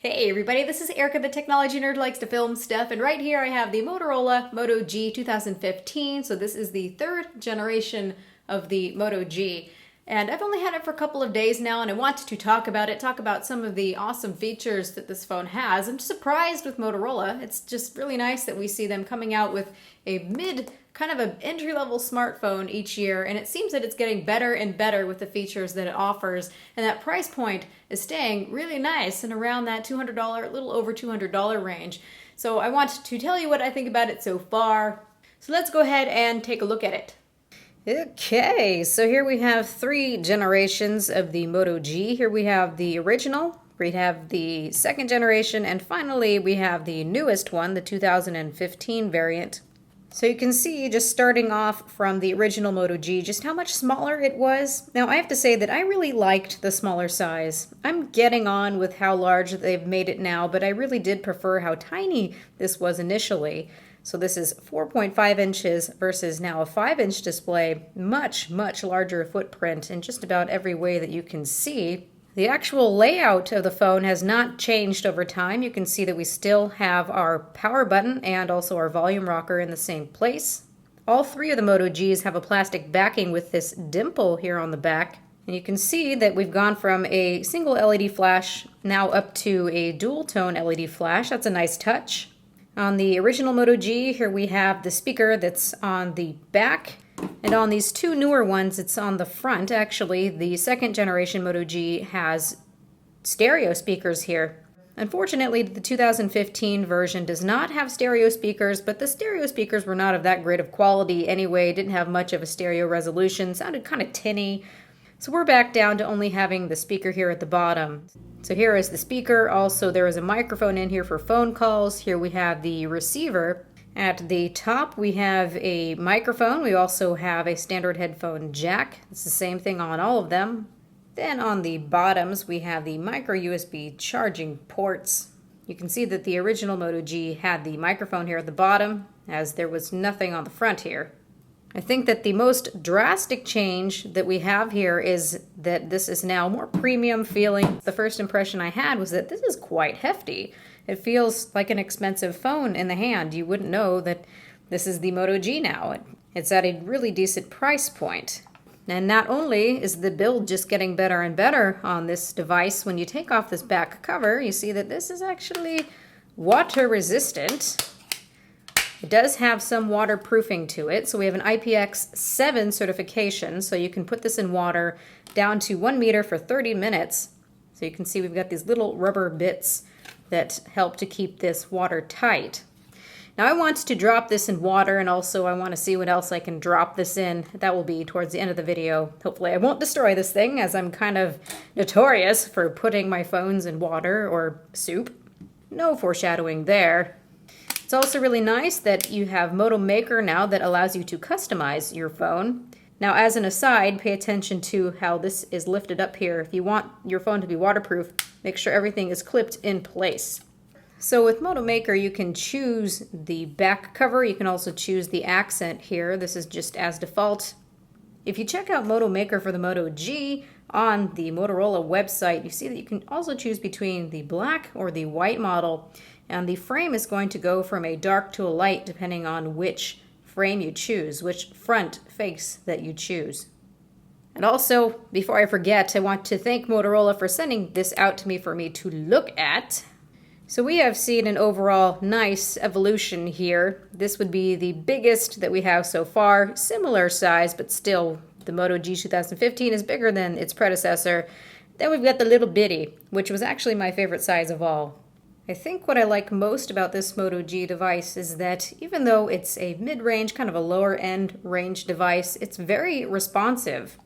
Hey everybody, this is Erica, the technology nerd who likes to film stuff, and right here I have the Motorola Moto G 2015. So this is the third generation of the Moto G. And I've only had it for a couple of days now, and I want to talk about some of the awesome features that this phone has. I'm surprised with Motorola. It's just really nice that we see them coming out with a kind of an entry-level smartphone each year, and it seems that it's getting better and better with the features that it offers, and that price point is staying really nice and around that $200, a little over $200 range. So I want to tell you what I think about it so far. So let's go ahead and take a look at it. Okay, so here we have three generations of the Moto G. Here we have the original, we have the second generation, and finally we have the newest one, the 2015 variant. So you can see, just starting off from the original Moto G, just how much smaller it was. Now I have to say that I really liked the smaller size. I'm getting on with how large they've made it now, but I really did prefer how tiny this was initially. So this is 4.5 inches versus now a 5-inch display, much larger footprint in just about every way that you can see. The actual layout of the phone has not changed over time. You can see that we still have our power button and also our volume rocker in the same place. All three of the Moto Gs have a plastic backing with this dimple here on the back. And you can see that we've gone from a single LED flash now up to a dual tone LED flash. That's a nice touch. On the original Moto G, here we have the speaker that's on the back. And on these two newer ones, it's on the front. Actually, the second generation Moto G has stereo speakers here. Unfortunately, the 2015 version does not have stereo speakers, but the stereo speakers were not of that great of quality anyway, didn't have much of a stereo resolution, sounded kind of tinny. So we're back down to only having the speaker here at the bottom. So here is the speaker. Also, there is a microphone in here for phone calls. Here we have the receiver. At the top, we have a microphone. We also have a standard headphone jack. It's the same thing on all of them. Then on the bottoms, we have the micro USB charging ports. You can see that the original Moto G had the microphone here at the bottom, as there was nothing on the front here. I think that the most drastic change that we have here is that this is now more premium feeling. The first impression I had was that this is quite hefty. It feels like an expensive phone in the hand. You wouldn't know that this is the Moto G now. It's at a really decent price point. And not only is the build just getting better and better on this device, when you take off this back cover, you see that this is actually water resistant. It does have some waterproofing to it, so we have an IPX7 certification, so you can put this in water down to 1 meter for 30 minutes. So you can see we've got these little rubber bits that help to keep this watertight. Now I want to drop this in water, and also I want to see what else I can drop this in. That will be towards the end of the video. Hopefully I won't destroy this thing, as I'm kind of notorious for putting my phones in water or soup. No foreshadowing there. It's also really nice that you have Moto Maker now that allows you to customize your phone. Now, as an aside, pay attention to how this is lifted up here. If you want your phone to be waterproof, make sure everything is clipped in place. So with Moto Maker, you can choose the back cover. You can also choose the accent here. This is just as default. If you check out Moto Maker for the Moto G on the Motorola website, you see that you can also choose between the black or the white model. And the frame is going to go from a dark to a light depending on which frame you choose, which front face that you choose. And also, before I forget, I want to thank Motorola for sending this out to me for me to look at. So we have seen an overall nice evolution here. This would be the biggest that we have so far, similar size, but still the Moto G 2015 is bigger than its predecessor. Then we've got the little bitty, which was actually my favorite size of all. I think what I like most about this Moto G device is that even though it's a mid-range, kind of a lower-end range device, it's very responsive.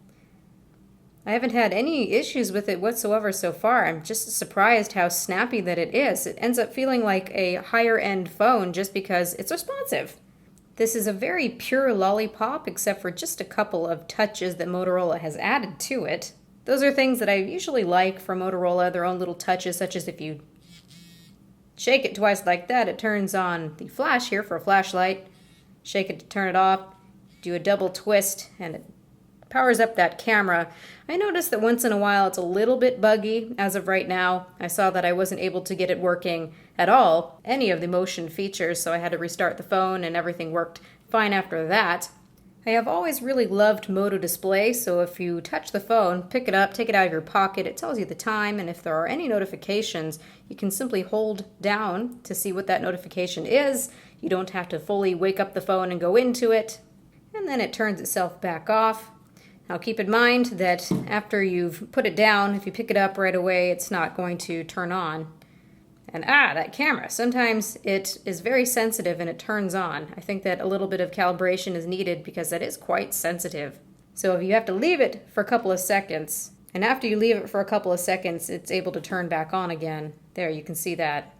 I haven't had any issues with it whatsoever so far. I'm just surprised how snappy that it is. It ends up feeling like a higher-end phone just because it's responsive. This is a very pure lollipop, except for just a couple of touches that Motorola has added to it. Those are things that I usually like from Motorola, their own little touches, such as if you shake it twice like that, it turns on the flash here for a flashlight. Shake it to turn it off. Do a double twist, and it powers up that camera. I noticed that once in a while it's a little bit buggy. As of right now, I saw that I wasn't able to get it working at all, any of the motion features, so I had to restart the phone and everything worked fine after that. I have always really loved Moto Display, so if you touch the phone, pick it up, take it out of your pocket, it tells you the time, and if there are any notifications, you can simply hold down to see what that notification is. You don't have to fully wake up the phone and go into it, and then it turns itself back off. Now keep in mind that after you've put it down, if you pick it up right away, it's not going to turn on. And that camera, sometimes it is very sensitive and it turns on. I think that a little bit of calibration is needed because that is quite sensitive. So if you have to leave it for a couple of seconds, and after you leave it for a couple of seconds, it's able to turn back on again. There, you can see that.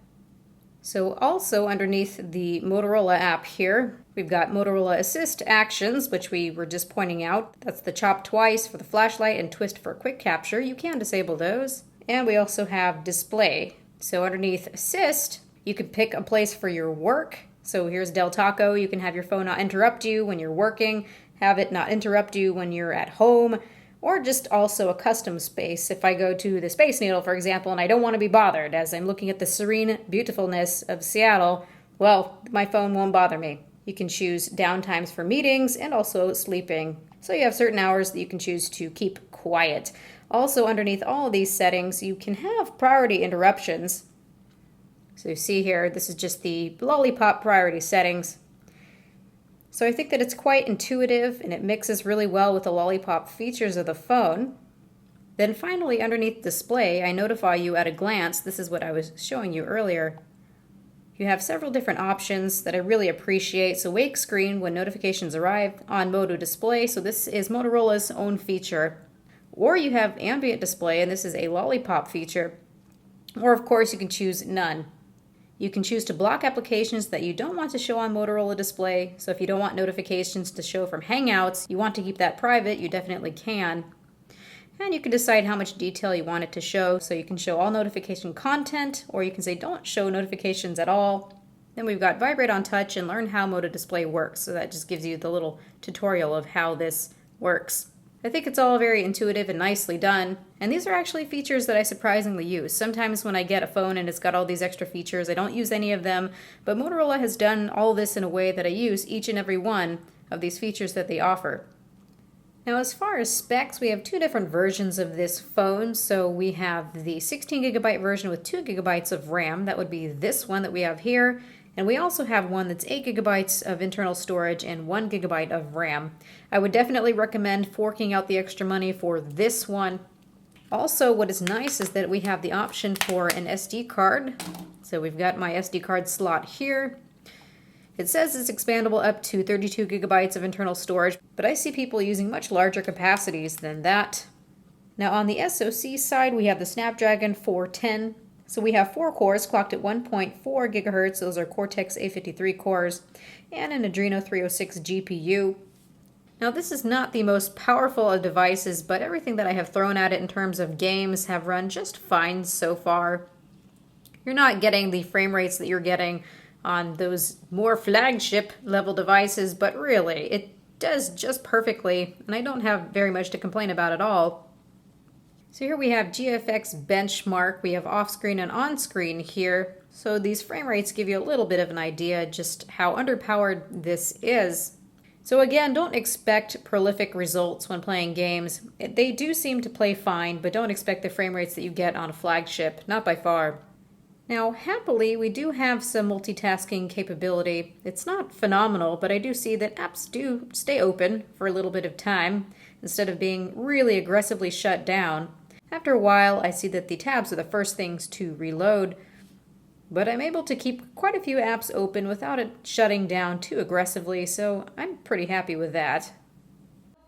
So also underneath the Motorola app here, we've got Motorola Assist Actions, which we were just pointing out. That's the chop twice for the flashlight and twist for quick capture. You can disable those. And we also have Display. So underneath Assist, you can pick a place for your work. So here's Del Taco. You can have your phone not interrupt you when you're working, have it not interrupt you when you're at home, or just also a custom space. If I go to the Space Needle, for example, and I don't want to be bothered as I'm looking at the serene beautifulness of Seattle, well, my phone won't bother me. You can choose downtimes for meetings and also sleeping. So you have certain hours that you can choose to keep quiet. Also, underneath all of these settings, you can have priority interruptions. So you see here, this is just the lollipop priority settings. So I think that it's quite intuitive and it mixes really well with the lollipop features of the phone. Then finally, underneath Display, I notify you at a glance. This is what I was showing you earlier. You have several different options that I really appreciate. So wake screen when notifications arrive on Moto Display. So this is Motorola's own feature. Or you have ambient display, and this is a lollipop feature. Or of course you can choose none. You can choose to block applications that you don't want to show on Motorola Display. So if you don't want notifications to show from Hangouts, you want to keep that private, you definitely can. And you can decide how much detail you want it to show. So you can show all notification content, or you can say don't show notifications at all. Then we've got Vibrate on Touch and Learn How Moto Display Works. So that just gives you the little tutorial of how this works. I think it's all very intuitive and nicely done, and these are actually features that I surprisingly use. Sometimes when I get a phone and it's got all these extra features, I don't use any of them, but Motorola has done all this in a way that I use each and every one of these features that they offer. Now as far as specs, we have two different versions of this phone. So we have the 16GB version with 2GB of RAM. That would be this one that we have here. And we also have one that's 8GB of internal storage and 1GB of RAM. I would definitely recommend forking out the extra money for this one. Also, what is nice is that we have the option for an SD card. So we've got my SD card slot here. It says it's expandable up to 32GB of internal storage, but I see people using much larger capacities than that. Now on the SoC side, we have the Snapdragon 410. So we have 4 cores clocked at 1.4 gigahertz. Those are Cortex A53 cores and an Adreno 306 GPU. Now this is not the most powerful of devices, but everything that I have thrown at it in terms of games have run just fine so far. You're not getting the frame rates that you're getting on those more flagship level devices, but really it does just perfectly, and I don't have very much to complain about at all. So here we have Gfx Benchmark. We have off-screen and on-screen here. So these frame rates give you a little bit of an idea just how underpowered this is. So again, don't expect prolific results when playing games. They do seem to play fine, but don't expect the frame rates that you get on a flagship, not by far. Now, happily, we do have some multitasking capability. It's not phenomenal, but I do see that apps do stay open for a little bit of time instead of being really aggressively shut down. After a while, I see that the tabs are the first things to reload, but I'm able to keep quite a few apps open without it shutting down too aggressively, so I'm pretty happy with that.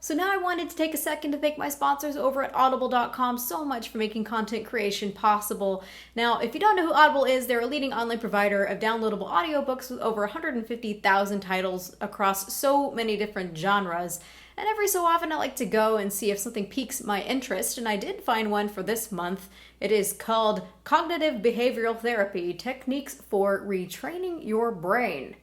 So now I wanted to take a second to thank my sponsors over at Audible.com so much for making content creation possible. Now, if you don't know who Audible is, they're a leading online provider of downloadable audiobooks with over 150,000 titles across so many different genres. And every so often I like to go and see if something piques my interest, and I did find one for this month. It is called Cognitive Behavioral Therapy: Techniques for Retraining Your Brain.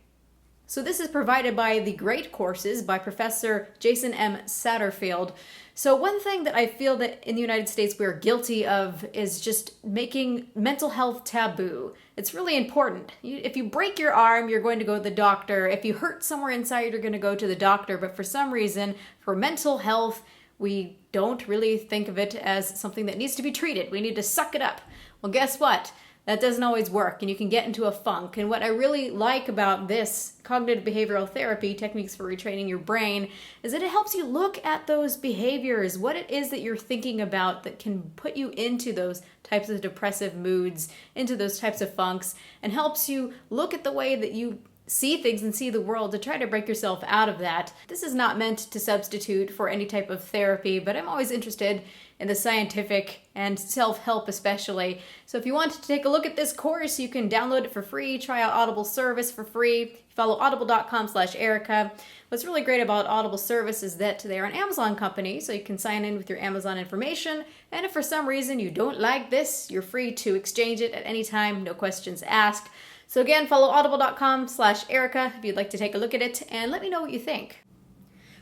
So this is provided by the Great Courses by Professor Jason M. Satterfield. So one thing that I feel that in the United States we're guilty of is just making mental health taboo. It's really important. If you break your arm, you're going to go to the doctor. If you hurt somewhere inside, you're going to go to the doctor. But for some reason, for mental health, we don't really think of it as something that needs to be treated. We need to suck it up. Well, guess what? That doesn't always work, and you can get into a funk. And what I really like about this cognitive behavioral therapy, techniques for retraining your brain, is that it helps you look at those behaviors, what it is that you're thinking about that can put you into those types of depressive moods, into those types of funks, and helps you look at the way that you see things and see the world to try to break yourself out of that. This is not meant to substitute for any type of therapy, but I'm always interested in the scientific and self-help especially. So if you want to take a look at this course, you can download it for free, try out Audible service for free. Follow audible.com/Erica. What's really great about Audible service is that they're an Amazon company, so you can sign in with your Amazon information. And if for some reason you don't like this, you're free to exchange it at any time, no questions asked. So again, follow audible.com/Erica if you'd like to take a look at it, and let me know what you think.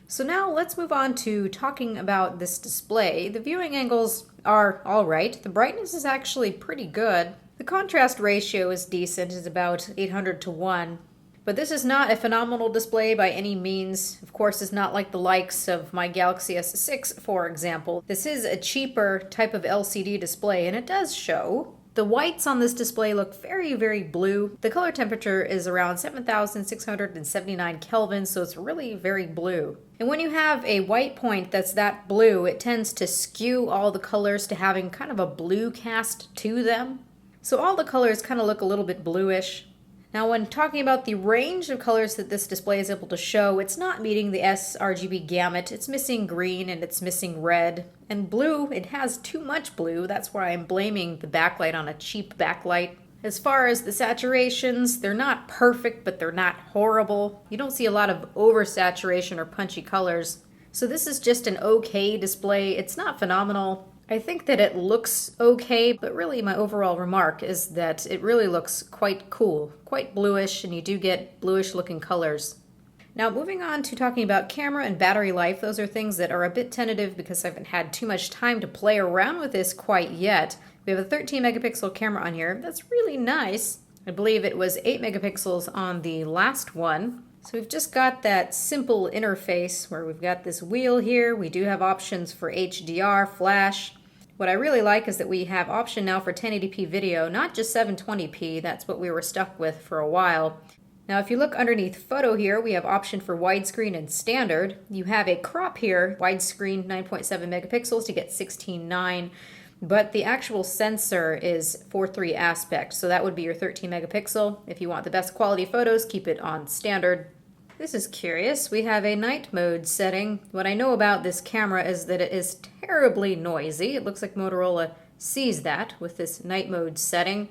So now let's move on to talking about this display. The viewing angles are all right. The brightness is actually pretty good. The contrast ratio is decent, it's about 800 to 1. But this is not a phenomenal display by any means. Of course, it's not like the likes of my Galaxy S6, for example. This is a cheaper type of LCD display, and it does show. The whites on this display look very, very blue. The color temperature is around 7,679 Kelvin, so it's really very blue. And when you have a white point that's that blue, it tends to skew all the colors to having kind of a blue cast to them. So all the colors kind of look a little bit bluish. Now when talking about the range of colors that this display is able to show, it's not meeting the sRGB gamut. It's missing green and it's missing red. And blue, it has too much blue. That's why I'm blaming the backlight on a cheap backlight. As far as the saturations, they're not perfect, but they're not horrible. You don't see a lot of oversaturation or punchy colors. So this is just an okay display. It's not phenomenal. I think that it looks okay, but really my overall remark is that it really looks quite cool, quite bluish, and you do get bluish looking colors. Now moving on to talking about camera and battery life, those are things that are a bit tentative because I haven't had too much time to play around with this quite yet. We have a 13 megapixel camera on here. That's really nice. I believe it was 8 megapixels on the last one. So we've just got that simple interface where we've got this wheel here. We do have options for HDR, flash. What I really like is that we have option now for 1080p video, not just 720p. That's what we were stuck with for a while. Now if you look underneath photo here, we have option for widescreen and standard. You have a crop here, widescreen 9.7 megapixels to get 16:9, but the actual sensor is 4:3 aspect, so that would be your 13 megapixel. If you want the best quality photos, keep it on standard. This is curious. We have a night mode setting. What I know about this camera is that it is terribly noisy. It looks like Motorola sees that with this night mode setting.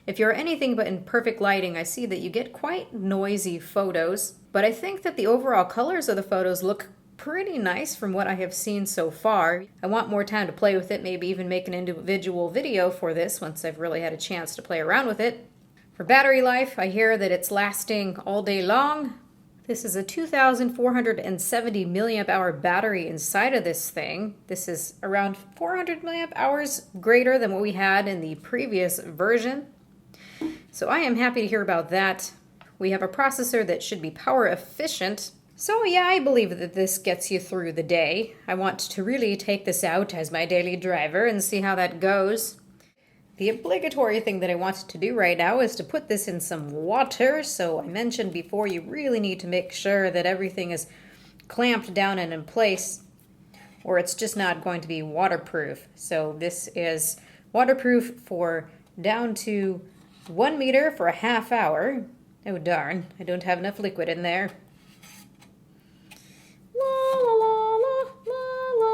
If you're anything but in perfect lighting, I see that you get quite noisy photos, but I think that the overall colors of the photos look pretty nice from what I have seen so far. I want more time to play with it, maybe even make an individual video for this once I've really had a chance to play around with it. For battery life, I hear that it's lasting all day long. This is a 2,470 milliamp hour battery inside of this thing. This is around 400 milliamp hours greater than what we had in the previous version. So I am happy to hear about that. We have a processor that should be power efficient. So yeah, I believe that this gets you through the day. I want to really take this out as my daily driver and see how that goes. The obligatory thing that I want to do right now is to put this in some water. So I mentioned before, you really need to make sure that everything is clamped down and in place, or it's just not going to be waterproof. So this is waterproof for down to 1 meter for a half hour. Oh darn, I don't have enough liquid in there. La la la la la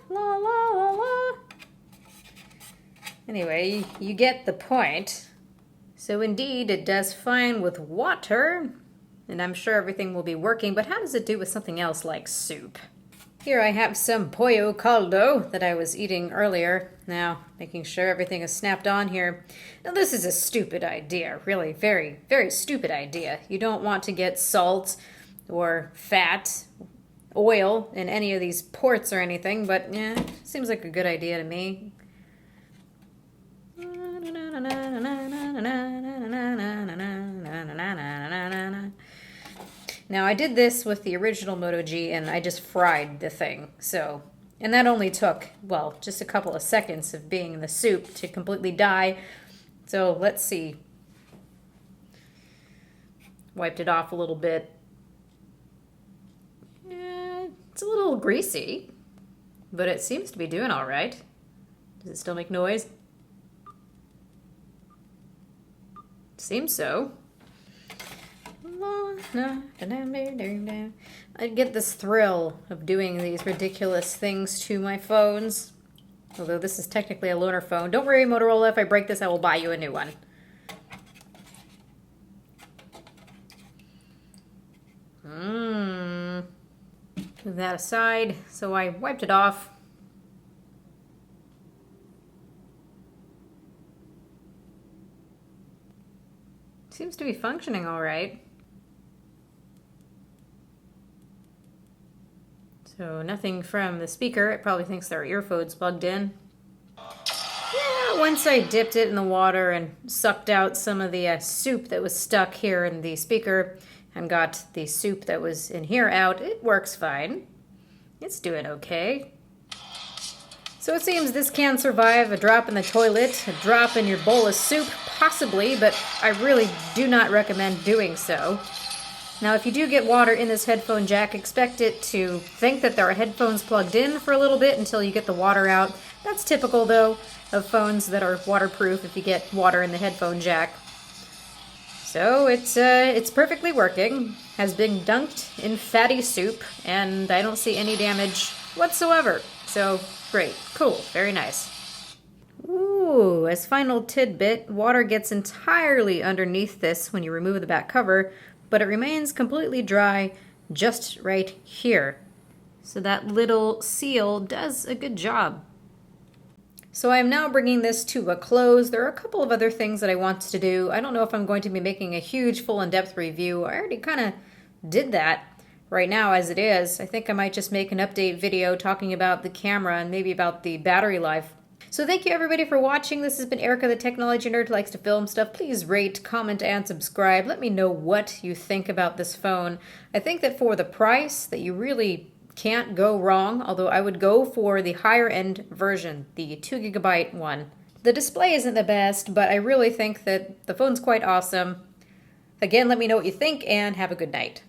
la la la la. Anyway, you get the point. So indeed, it does fine with water, and I'm sure everything will be working, but how does it do with something else like soup? Here I have some pollo caldo that I was eating earlier, Now, making sure everything is snapped on here. Now, this is a stupid idea, really, very, very stupid idea. You don't want to get salt or fat, oil in any of these ports or anything, but yeah, seems like a good idea to me. Now, I did this with the original Moto G, and I just fried the thing, so... And that only took, well, just a couple of seconds of being in the soup to completely die. So let's see. Wiped it off a little bit. It's a little greasy, but it seems to be doing all right. Does it still make noise? Seems so. I get this thrill of doing these ridiculous things to my phones. Although this is technically a loaner phone. Don't worry, Motorola, if I break this, I will buy you a new one. Move that aside. So I wiped it off. Seems to be functioning all right. So nothing from the speaker. It probably thinks there are earphones plugged in. Yeah, once I dipped it in the water and sucked out some of the soup that was stuck here in the speaker and got the soup that was in here out, it works fine. It's doing okay. So it seems this can survive a drop in the toilet, a drop in your bowl of soup, possibly, but I really do not recommend doing so. Now, if you do get water in this headphone jack, expect it to think that there are headphones plugged in for a little bit until you get the water out. That's typical, though, of phones that are waterproof if you get water in the headphone jack. So it's perfectly working, has been dunked in fatty soup, and I don't see any damage whatsoever. So, great, cool, very nice. Ooh, as final tidbit, water gets entirely underneath this when you remove the back cover, but it remains completely dry just right here. So that little seal does a good job. So I am now bringing this to a close. There are a couple of other things that I want to do. I don't know if I'm going to be making a huge full in-depth review. I already kind of did that right now as it is. I think I might just make an update video talking about the camera and maybe about the battery life. So thank you everybody for watching. This has been Erica, the technology nerd who likes to film stuff. Please rate, comment, and subscribe. Let me know what you think about this phone. I think that for the price that you really can't go wrong, although I would go for the higher end version, the 2GB one. The display isn't the best, but I really think that the phone's quite awesome. Again, let me know what you think and have a good night.